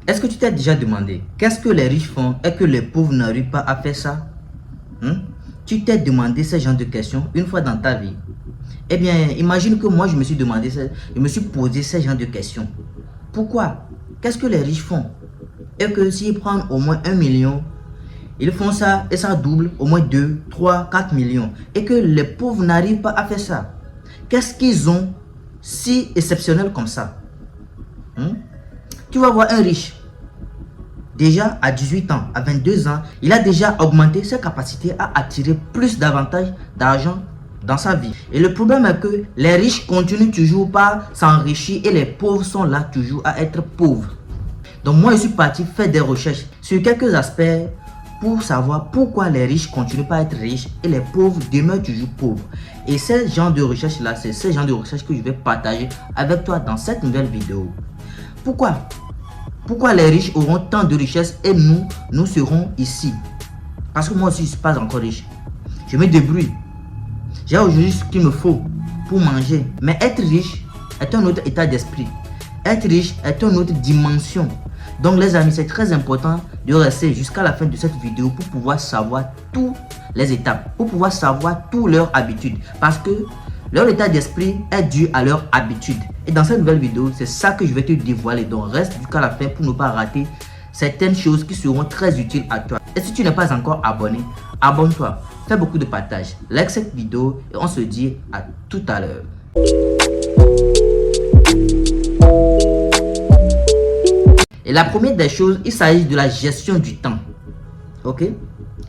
Est-ce que tu t'es déjà demandé qu'est-ce que les riches font et que les pauvres n'arrivent pas à faire ça? Tu t'es demandé ce genre de questions une fois dans ta vie? Eh bien, imagine que moi je me suis posé ce genre de questions. Pourquoi? Qu'est-ce que les riches font? Et que s'ils prennent au moins 1 million, ils font ça et ça double au moins 2, 3, 4 millions. Et que les pauvres n'arrivent pas à faire ça. Qu'est-ce qu'ils ont si exceptionnel comme ça? Tu vas voir un riche. Déjà à 18 ans, à 22 ans, il a déjà augmenté ses capacités à attirer plus davantage d'argent dans sa vie. Et le problème est que les riches continuent toujours par s'enrichir et les pauvres sont là toujours à être pauvres. Donc moi je suis parti faire des recherches sur quelques aspects pour savoir pourquoi les riches continuent pas à être riches et les pauvres demeurent toujours pauvres. Et ce genre de recherche là, c'est ce genre de recherche que je vais partager avec toi dans cette nouvelle vidéo. Pourquoi les riches auront tant de richesses et nous serons ici? Parce que moi aussi je ne suis pas encore riche. Je me débrouille. J'ai aujourd'hui ce qu'il me faut pour manger. Mais être riche est un autre état d'esprit. Être riche est une autre dimension. Donc les amis, c'est très important de rester jusqu'à la fin de cette vidéo pour pouvoir savoir toutes les étapes, pour pouvoir savoir toutes leurs habitudes. Parce que leur état d'esprit est dû à leur habitude. Et dans cette nouvelle vidéo, c'est ça que je vais te dévoiler. Donc reste jusqu'à la fin pour ne pas rater certaines choses qui seront très utiles à toi. Et si tu n'es pas encore abonné, abonne-toi. Fais beaucoup de partage. Like cette vidéo et on se dit à tout à l'heure. Et la première des choses, il s'agit de la gestion du temps. Ok?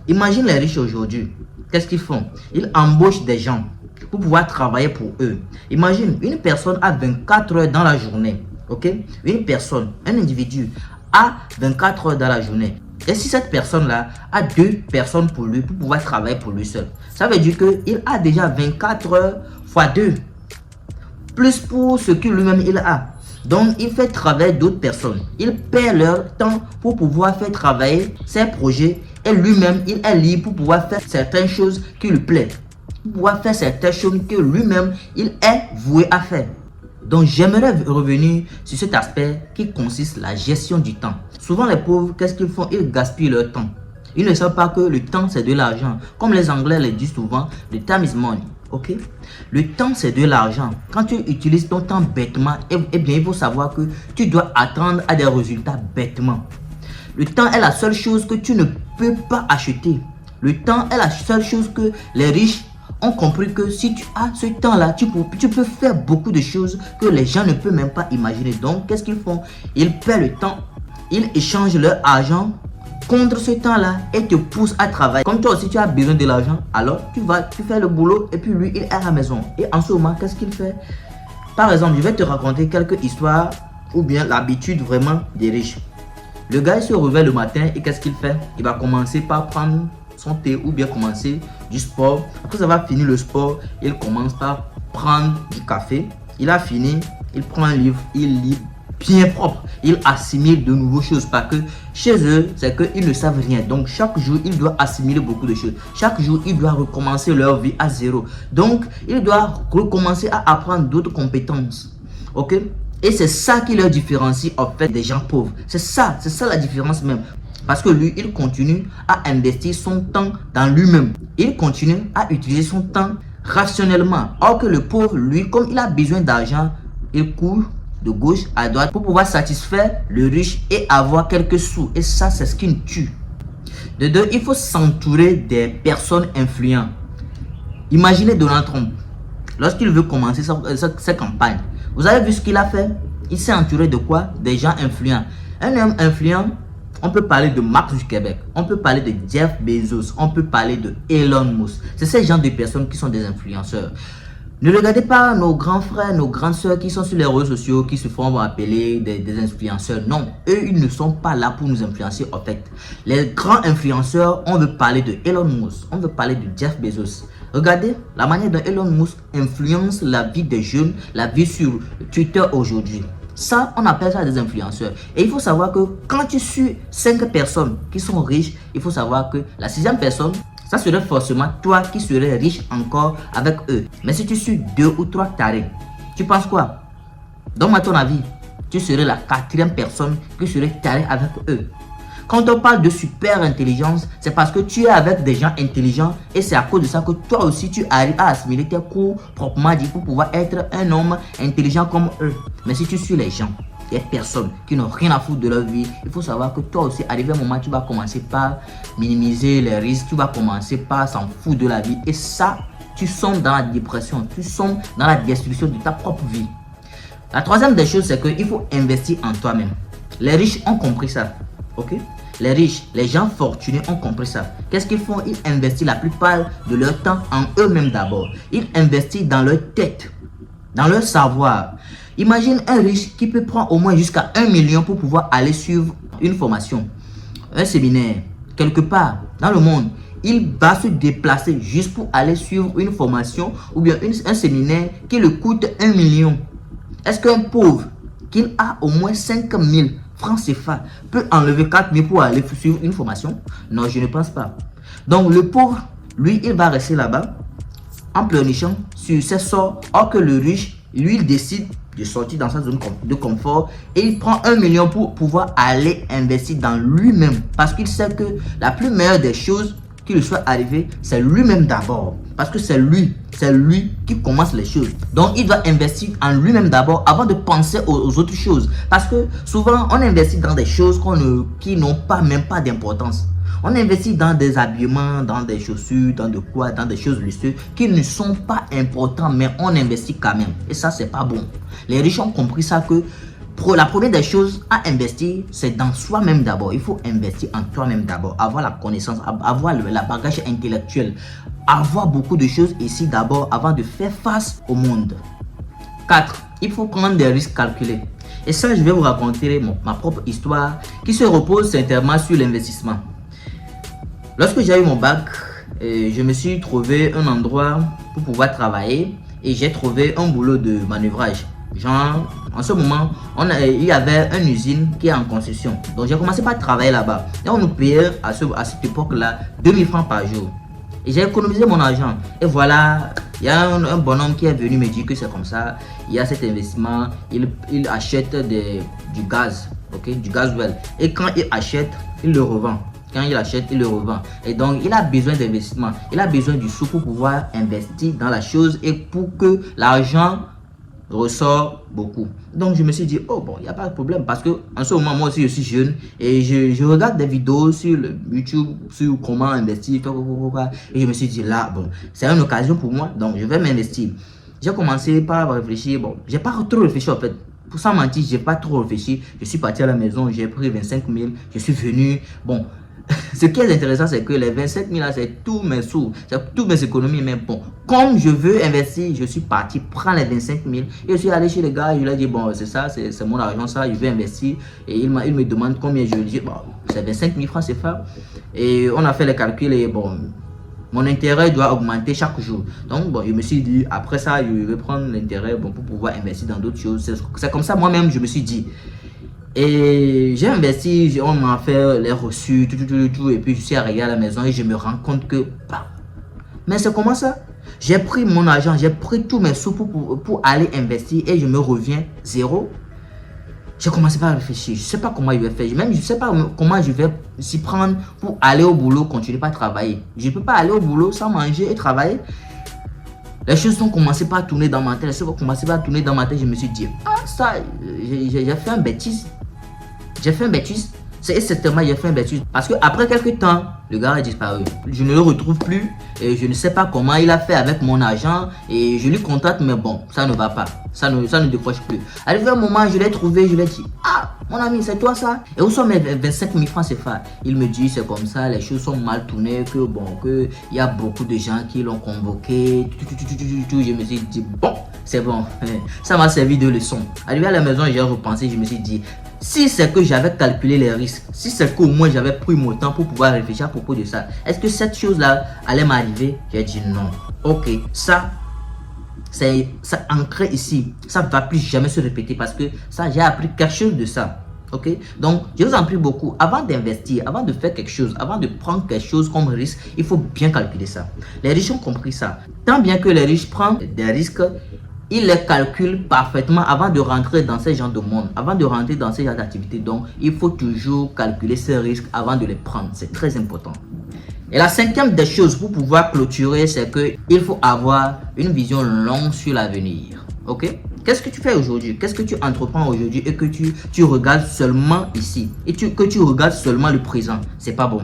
Imagine les riches aujourd'hui. Qu'est-ce qu'ils font? Ils embauchent des gens pour pouvoir travailler pour eux. Imagine, une personne a 24 heures dans la journée. Ok? Une personne, un individu a 24 heures dans la journée. Et si cette personne-là a 2 personnes pour lui, pour pouvoir travailler pour lui seul, ça veut dire qu'il a déjà 24 heures fois 2. Plus pour ce que lui-même il a. Donc, il fait travailler d'autres personnes. Il perd leur temps pour pouvoir faire travailler ses projets. Et lui-même, il est libre pour pouvoir faire certaines choses qui lui plaisent. Pour pouvoir faire certaines choses que lui-même, il est voué à faire. Donc, j'aimerais revenir sur cet aspect qui consiste à la gestion du temps. Souvent, les pauvres, qu'est-ce qu'ils font? Ils gaspillent leur temps. Ils ne savent pas que le temps, c'est de l'argent. Comme les Anglais le disent souvent, le time is money. Ok? Le temps, c'est de l'argent. Quand tu utilises ton temps bêtement, eh bien, il faut savoir que tu dois attendre à des résultats bêtement. Le temps est la seule chose que tu ne peux pas acheter. Le temps est la seule chose que les riches ont compris que si tu as ce temps-là, tu peux faire beaucoup de choses que les gens ne peuvent même pas imaginer. Donc, qu'est-ce qu'ils font? Ils perdent le temps, ils échangent leur argent contre ce temps-là et te poussent à travailler. Comme toi aussi, tu as besoin de l'argent, alors tu fais le boulot et puis lui, il est à la maison. Et en ce moment, qu'est-ce qu'il fait? Par exemple, je vais te raconter quelques histoires ou bien l'habitude vraiment des riches. Le gars, il se réveille le matin et qu'est-ce qu'il fait? Il va commencer par prendre son thé ou bien commencer du sport. Après avoir fini le sport, il commence par prendre du café. Il a fini, il prend un livre, il lit bien propre. Il assimile de nouvelles choses parce que chez eux, c'est qu'ils ne savent rien. Donc chaque jour, il doit assimiler beaucoup de choses. Chaque jour, il doit recommencer leur vie à zéro. Donc, il doit recommencer à apprendre d'autres compétences. Ok? Et c'est ça qui leur différencie en fait des gens pauvres. C'est ça la différence même. Parce que lui, il continue à investir son temps dans lui-même. Il continue à utiliser son temps rationnellement. Or que le pauvre, lui, comme il a besoin d'argent, il court de gauche à droite pour pouvoir satisfaire le riche et avoir quelques sous. Et ça, c'est ce qui nous tue. De deux, il faut s'entourer des personnes influentes. Imaginez Donald Trump. Lorsqu'il veut commencer sa campagne, vous avez vu ce qu'il a fait? Il s'est entouré de quoi? Des gens influents. Un homme influent, on peut parler de Mark Zuckerberg, on peut parler de Jeff Bezos, on peut parler de Elon Musk. C'est ces gens de personnes qui sont des influenceurs. Ne regardez pas nos grands frères, nos grandes soeurs qui sont sur les réseaux sociaux, qui se font appeler des influenceurs. Non, eux, ils ne sont pas là pour nous influencer en fait. Les grands influenceurs, on veut parler de Elon Musk, on veut parler de Jeff Bezos. Regardez la manière dont Elon Musk influence la vie des jeunes, la vie sur Twitter aujourd'hui. Ça, on appelle ça des influenceurs. Et il faut savoir que quand tu suis 5 personnes qui sont riches, il faut savoir que la 6e personne, ça serait forcément toi qui serais riche encore avec eux. Mais si tu suis 2 ou 3 tarés, tu penses quoi? Donne-moi ton avis. tu serais la quatrième personne qui serait carré avec eux. Quand on parle de super intelligence, c'est parce que tu es avec des gens intelligents et c'est à cause de ça que toi aussi tu arrives à assimiler tes cours proprement dit pour pouvoir être un homme intelligent comme eux. Mais si tu suis les gens, des personnes qui n'ont rien à foutre de leur vie, il faut savoir que toi aussi, arrivé à un moment, tu vas commencer par minimiser les risques, tu vas commencer par s'en foutre de la vie et ça, tu sombres dans la dépression, tu sombres dans la destruction de ta propre vie. La troisième des choses, c'est qu'il faut investir en toi-même. Les riches ont compris ça, ok? Les riches, les gens fortunés ont compris ça. Qu'est-ce qu'ils font? Ils investissent la plupart de leur temps en eux-mêmes d'abord. Ils investissent dans leur tête, dans leur savoir. Imagine un riche qui peut prendre au moins jusqu'à 1 million pour pouvoir aller suivre une formation, un séminaire, quelque part dans le monde. Il va se déplacer juste pour aller suivre une formation ou bien un séminaire qui le coûte 1 million. Est-ce qu'un pauvre qui a au moins 5 000 francs CFA peut enlever 4 000 pour aller suivre une formation? Non, je ne pense pas. Donc le pauvre, lui, il va rester là-bas en pleurnichant sur ses sorts, or que le riche, lui, il décide de sortir dans sa zone de confort et il prend 1 million pour pouvoir aller investir dans lui-même parce qu'il sait que la plus meilleure des choses qui lui soit arrivée, c'est lui-même d'abord. Parce que c'est lui qui commence les choses. Donc, il doit investir en lui-même d'abord avant de penser aux autres choses. Parce que souvent, on investit dans des choses qui n'ont même pas d'importance. On investit dans des habillements, dans des chaussures, dans des choses luxueuses qui ne sont pas importantes, mais on investit quand même. Et ça, c'est pas bon. Les riches ont compris ça que la première des choses à investir, c'est dans soi-même d'abord. Il faut investir en toi-même d'abord, avoir la connaissance, avoir le bagage intellectuel, avoir beaucoup de choses ici d'abord avant de faire face au monde. 4. Il faut prendre des risques calculés. Et ça, je vais vous raconter ma propre histoire qui se repose sincèrement sur l'investissement. Lorsque j'ai eu mon bac, je me suis trouvé un endroit pour pouvoir travailler et j'ai trouvé un boulot de manœuvrage. Genre, en ce moment, il y avait une usine qui est en concession. Donc, j'ai commencé par travailler là-bas. Et on nous payait à cette époque-là 2000 francs par jour. Et j'ai économisé mon argent. Et voilà, il y a un bonhomme qui est venu me dire que c'est comme ça. Il y a cet investissement. Il achète du gaz, ok, du gasoil. Et quand il achète, il le revend. Quand il achète, il le revend. Et donc, il a besoin d'investissement. Il a besoin du sou pour pouvoir investir dans la chose et pour que l'argent ressort beaucoup. Donc je me suis dit, oh bon, il n'y a pas de problème parce que en ce moment, moi aussi je suis jeune et je regarde des vidéos sur le YouTube sur comment investir et je me suis dit là, bon, c'est une occasion pour moi, donc je vais m'investir. J'ai commencé par réfléchir, bon, j'ai pas trop réfléchi en fait. Pour ça mentir, j'ai pas trop réfléchi. Je suis parti à la maison, j'ai pris 25 000, je suis venu, bon. Ce qui est intéressant, c'est que les 27 000 là, c'est tous mes sous, c'est toutes mes économies. Mais bon, comme je veux investir, je suis parti prendre les 25 000 et je suis allé chez les gars. Je leur ai dit, bon, c'est ça, c'est mon argent, ça, je veux investir. Et il me demande combien. Je lui dis, bon, c'est 25 000 francs CFA. Et on a fait les calculs et bon, mon intérêt doit augmenter chaque jour. Donc, bon, je me suis dit, après ça, je vais prendre l'intérêt bon, pour pouvoir investir dans d'autres choses. C'est comme ça, moi-même, je me suis dit. Et j'ai investi, on m'a fait les reçus, tout, et puis je suis arrivé à la maison et je me rends compte que, bah, mais c'est comment ça? J'ai pris mon argent, j'ai pris tous mes sous pour aller investir et je me reviens zéro. J'ai commencé par réfléchir, je ne sais pas comment je vais faire, même je ne sais pas comment je vais s'y prendre pour aller au boulot, continuer pas à travailler. Je ne peux pas aller au boulot sans manger et travailler. Les choses ont commencé par tourner dans ma tête, je me suis dit, ah ça, j'ai fait un bêtise. J'ai fait un bêtise. C'est certainement j'ai fait un bêtise. Parce que après quelques temps, le gars a disparu. Je ne le retrouve plus. Et je ne sais pas comment il a fait avec mon argent. Et je lui contacte, mais bon, ça ne va pas. Ça ne décroche plus. Arrivé un moment, je l'ai trouvé, je lui ai dit, ah, mon ami, c'est toi ça? Et où sont mes 25 000 francs CFA? Il me dit, c'est comme ça, les choses sont mal tournées, que bon, il y a beaucoup de gens qui l'ont convoqué. Je me suis dit, bon, c'est bon. Ça m'a servi de leçon. Arrivé à la maison, j'ai repensé, je me suis dit, si c'est que j'avais calculé les risques, si c'est qu'au moins j'avais pris mon temps pour pouvoir réfléchir à propos de ça, est-ce que cette chose-là allait m'arriver? J'ai dit non. Ok, ça ancré ici. Ça ne va plus jamais se répéter parce que ça, j'ai appris quelque chose de ça. Ok, donc je vous en prie beaucoup, avant d'investir, avant de faire quelque chose, avant de prendre quelque chose comme risque, il faut bien calculer ça. Les riches ont compris ça. Tant bien que les riches prennent des risques, il les calcule parfaitement avant de rentrer dans ce genre de monde, avant de rentrer dans ce genre d'activité. Donc, il faut toujours calculer ces risques avant de les prendre. C'est très important. Et la cinquième des choses pour pouvoir clôturer, c'est qu'il faut avoir une vision longue sur l'avenir. Ok? Qu'est-ce que tu fais aujourd'hui? Qu'est-ce que tu entreprends aujourd'hui et que tu regardes seulement ici et que tu regardes seulement le présent? C'est pas bon.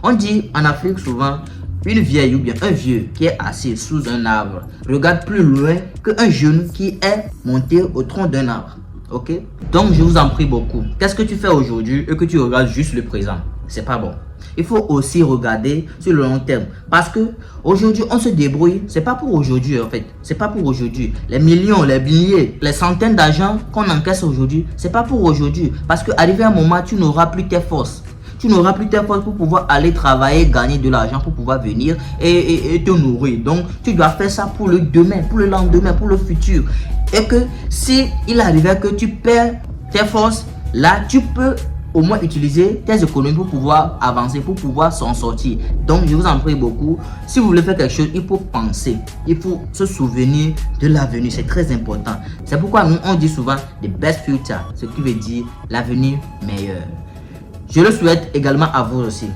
On dit en Afrique souvent, une vieille ou bien un vieux qui est assis sous un arbre regarde plus loin qu'un jeune qui est monté au tronc d'un arbre. Ok? Donc je vous en prie beaucoup. Qu'est-ce que tu fais aujourd'hui et que tu regardes juste le présent? C'est pas bon. Il faut aussi regarder sur le long terme. Parce que aujourd'hui, on se débrouille. C'est pas pour aujourd'hui en fait. C'est pas pour aujourd'hui. Les millions, les milliers, les centaines d'argent qu'on encaisse aujourd'hui, c'est pas pour aujourd'hui. Parce qu'arrivé à un moment, tu n'auras plus tes forces. Tu n'auras plus tes forces pour pouvoir aller travailler, gagner de l'argent, pour pouvoir venir et te nourrir. Donc, tu dois faire ça pour le demain, pour le lendemain, pour le futur. Et que si il arrivait que tu perds tes forces, là, tu peux au moins utiliser tes économies pour pouvoir avancer, pour pouvoir s'en sortir. Donc, je vous en prie beaucoup. Si vous voulez faire quelque chose, il faut penser. Il faut se souvenir de l'avenir. C'est très important. C'est pourquoi nous, on dit souvent « the best future », ce qui veut dire l'avenir meilleur. Je le souhaite également à vous aussi.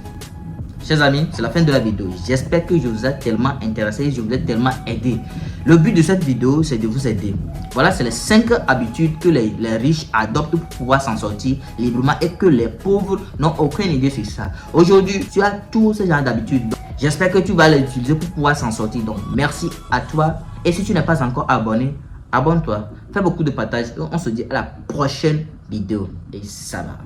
Chers amis, c'est la fin de la vidéo. J'espère que je vous ai tellement intéressé, je vous ai tellement aidé. Le but de cette vidéo, c'est de vous aider. Voilà, c'est les 5 habitudes que les riches adoptent pour pouvoir s'en sortir librement et que les pauvres n'ont aucune idée sur ça. Aujourd'hui, tu as tous ces genres d'habitudes. J'espère que tu vas les utiliser pour pouvoir s'en sortir. Donc, merci à toi. Et si tu n'es pas encore abonné, abonne-toi. Fais beaucoup de partage et on se dit à la prochaine vidéo. Et ça va.